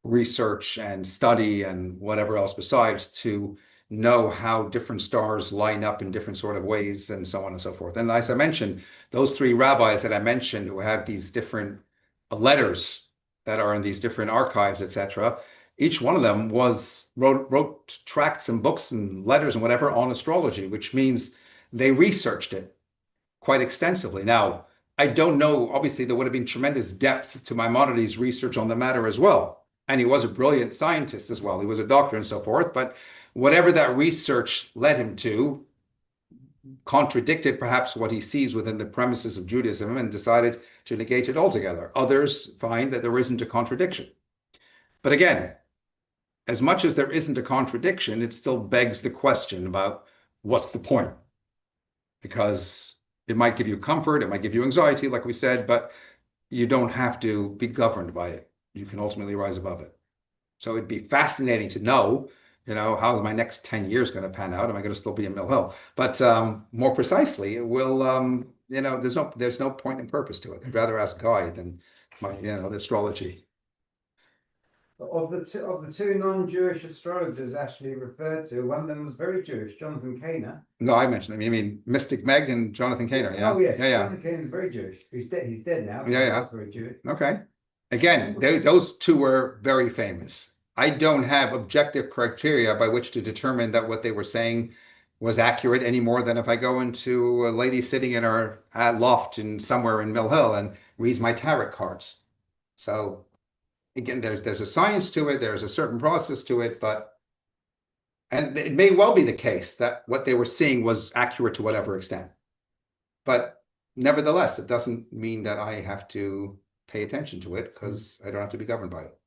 research and study and whatever else besides to know how different stars line up in different sort of ways and so on and so forth. And as I mentioned, those three rabbis that I mentioned who have these different letters that are in these different archives, etc., each one of them wrote tracts and books and letters and whatever on astrology, which means they researched it quite extensively. Now, I don't know, obviously there would have been tremendous depth to Maimonides' research on the matter as well. And he was a brilliant scientist as well. He was a doctor and so forth. But whatever that research led him to contradicted perhaps what he sees within the premises of Judaism and decided to negate it altogether. Others find that there isn't a contradiction. But again, as much as there isn't a contradiction, it still begs the question about what's the point? Because it might give you comfort, it might give you anxiety, like we said, but you don't have to be governed by it. You can ultimately rise above it. So it'd be fascinating to know, how is my next 10 years going to pan out? Am I going to still be in Mill Hill? But more precisely, it will, there's no point and purpose to it. I'd rather ask Guy than the astrology. Of the two non-Jewish astrologers actually referred to, one of them was very Jewish, Jonathan Caner. No, I mentioned them. You mean Mystic Meg and Jonathan Caner? Yeah. Oh yes, Yeah, yeah. Jonathan Caner is very Jewish. He's dead now. Yeah, yeah. He's very Jewish. Okay. Again, those two were very famous. I don't have objective criteria by which to determine that what they were saying was accurate any more than if I go into a lady sitting in her loft somewhere in Mill Hill and reads my tarot cards. So again, there's a science to it, there's a certain process to it, and it may well be the case that what they were seeing was accurate to whatever extent. But nevertheless, it doesn't mean that I have to pay attention to it because I don't have to be governed by it.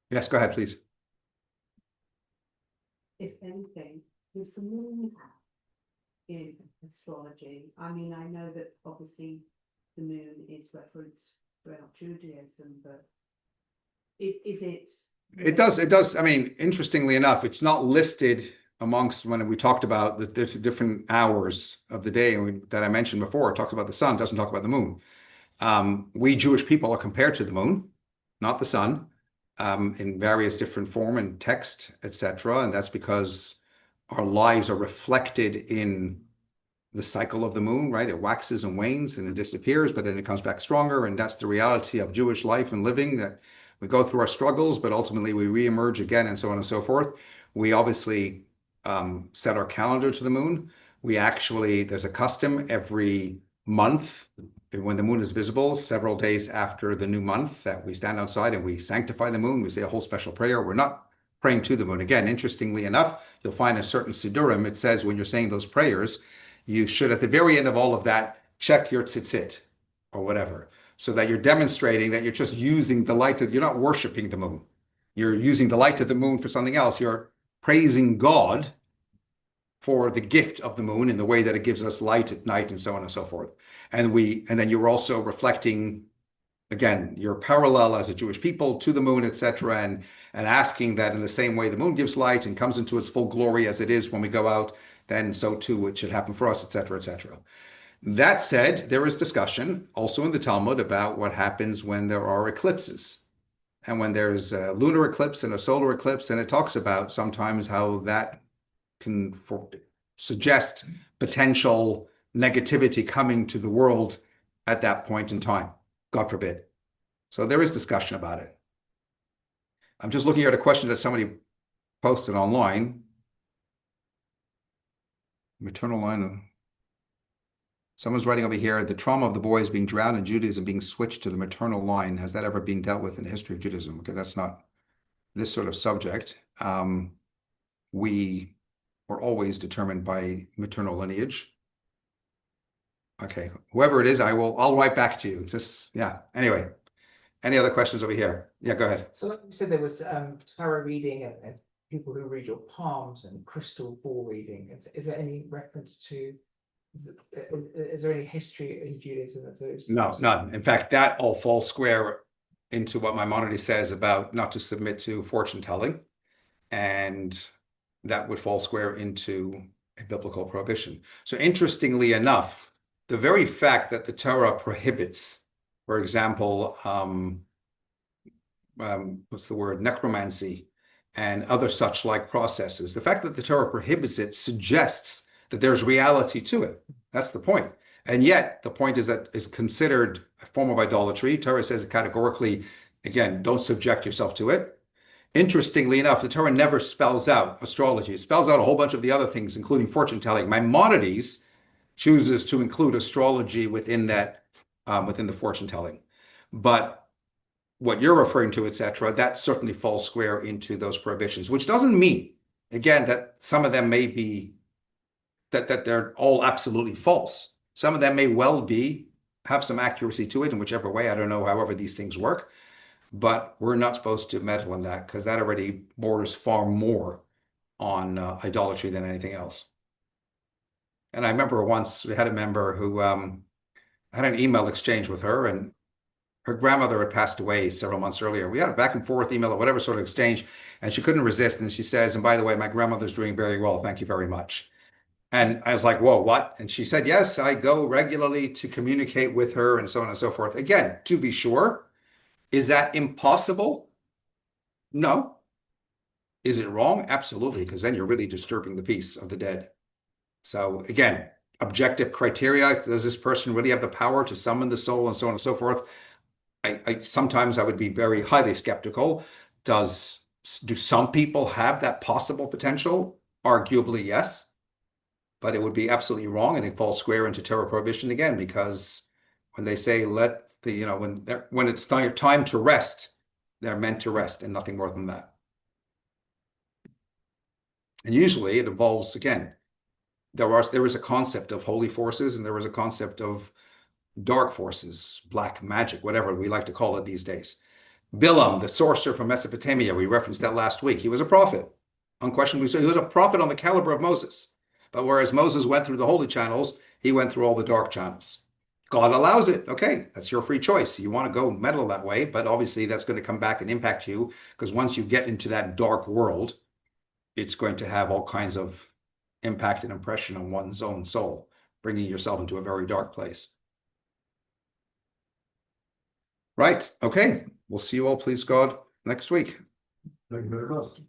Yes, go ahead, please. If anything, does the moon have in astrology? I mean, I know that obviously the moon is referenced throughout Judaism, but is it? It does. I mean, interestingly enough, it's not listed amongst when we talked about the different hours of the day that I mentioned before. It talks about the sun, doesn't talk about the moon. We Jewish people are compared to the moon, not the sun, in various different form and text, etc. And that's because our lives are reflected in the cycle of the moon, right? It waxes and wanes and it disappears, but then it comes back stronger. And that's the reality of Jewish life and living, that we go through our struggles, but ultimately we reemerge again and so on and so forth. We obviously set our calendar to the moon. There's a custom every month when the moon is visible, several days after the new month, that we stand outside and we sanctify the moon. We say a whole special prayer. We're not praying to the moon. Again, interestingly enough, you'll find a certain Sidurim, it says when you're saying those prayers, you should, at the very end of all of that, check your tzitzit or whatever, so that you're demonstrating that you're just using the light you're not worshiping the moon. You're using the light of the moon for something else. You're praising God for the gift of the moon in the way that it gives us light at night and so on and so forth. And then you're also reflecting, again, your parallel as a Jewish people to the moon, etc., and asking that in the same way the moon gives light and comes into its full glory as it is when we go out, then so too it should happen for us, etc., etc. That said, there is discussion also in the Talmud about what happens when there are eclipses. And when there's a lunar eclipse and a solar eclipse, and it talks about sometimes how that can suggest potential negativity coming to the world at that point in time, God forbid. So there is discussion about it. I'm just looking at a question that somebody posted online. Maternal line. Someone's writing over here, the trauma of the boys being drowned in Judaism being switched to the maternal line. Has that ever been dealt with in the history of Judaism? Okay, that's not this sort of subject. We were always determined by maternal lineage. Okay, whoever it is, I'll write back to you. Yeah. Anyway, any other questions over here? Yeah, go ahead. So like you said, there was tarot reading and people who read your palms and crystal ball reading. Is there any reference to, is there any history in Judaism that those? No, none. In fact, that all falls square into what Maimonides says about not to submit to fortune telling. And that would fall square into a biblical prohibition. So interestingly enough, the very fact that the Torah prohibits, for example, necromancy and other such like processes, the fact that the Torah prohibits it suggests that there's reality to it. That's the point. And yet the point is that it's considered a form of idolatry. Torah says categorically, again, don't subject yourself to it. Interestingly enough, the Torah never spells out astrology. It spells out a whole bunch of the other things, including fortune telling. Maimonides chooses to include astrology within that, within the fortune telling. But what you're referring to, etc., that certainly falls square into those prohibitions, which doesn't mean, again, that some of them may be that they're all absolutely false. Some of them may well be have some accuracy to it in whichever way. I don't know, however these things work, but we're not supposed to meddle in that because that already borders far more on idolatry than anything else. And I remember once we had a member who had an email exchange with her, and her grandmother had passed away several months earlier. We had a back and forth email or whatever sort of exchange, and she couldn't resist. And she says, and by the way, my grandmother's doing very well. Thank you very much. And I was like, whoa, what? And she said, yes, I go regularly to communicate with her and so on and so forth. Again, to be sure, is that impossible? No. Is it wrong? Absolutely, because then you're really disturbing the peace of the dead. So again, objective criteria. Does this person really have the power to summon the soul and so on and so forth? Sometimes I would be very highly skeptical. Do some people have that possible potential? Arguably, yes. But it would be absolutely wrong, and it falls square into Torah prohibition again, because when they say let the, when it's time to rest, they're meant to rest and nothing more than that. And usually it involves, again, there is a concept of holy forces and there is a concept of dark forces, black magic, whatever we like to call it these days. Bilam, the sorcerer from Mesopotamia, we referenced that last week. He was a prophet, unquestionably so. He was a prophet on the caliber of Moses. But whereas Moses went through the holy channels, he went through all the dark channels. God allows it. Okay, that's your free choice. You want to go meddle that way, but obviously that's going to come back and impact you, because once you get into that dark world, it's going to have all kinds of impact and impression on one's own soul, bringing yourself into a very dark place. Right. Okay. We'll see you all, please God, next week. Thank you very much.